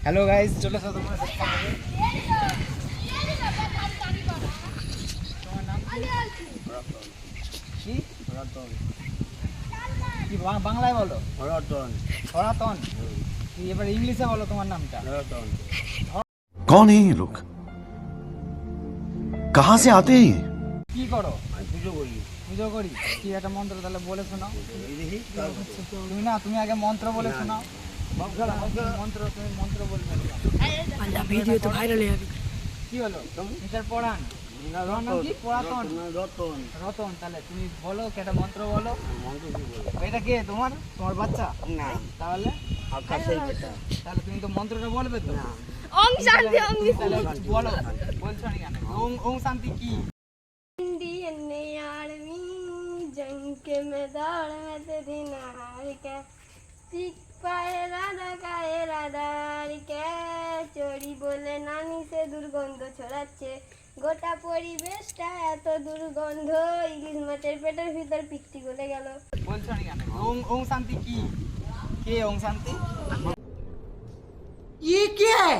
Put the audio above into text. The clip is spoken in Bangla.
হ্যালো গাইস, চলে এসো তোমরা। তোমার নাম কি? কি বাংলায় বলো? সনাতন। কি এবার ইংলিশে বলো তোমার নামটা? कौन है ये लोग? कहां से आते हैं ये? কি করো? পুজো করি। কি একটা মন্ত্র তাহলে বলে শোনাও। তুমি আগে মন্ত্র বলে শোনাও। তুমি মন্ত্র বলবে। ভিডিও তো ভাইরাল হয়ে যাবে। কি হলো? মিস্টার পড়ান। তোমার নাম কি? পুরাতন রতন। তাহলে তুমি বলো, একটা মন্ত্র বলো। এটা কে? তোমার বাচ্চা? না, তাহলে তাহলে তুমি তো মন্ত্রটা বলবে তো। ওম শান্তি ওম তাহলে বলো। বলছো না কেন? ওম শান্তি কি? इंडियन आर्मी जंग के मैदान में तेरी नार के सीख पाए রাডার কে চড়ি বলে নানি সে দুর্গন্ধ ছড়াচ্ছে গোটা পরিবেশটা এত দুর্গন্ধ ইলিশ মাছের পেটের ভিতর পিত্তি গলে গেল। বলছো না কেন? ওম শান্তি কি? কে ওম শান্তি? ये क्या है?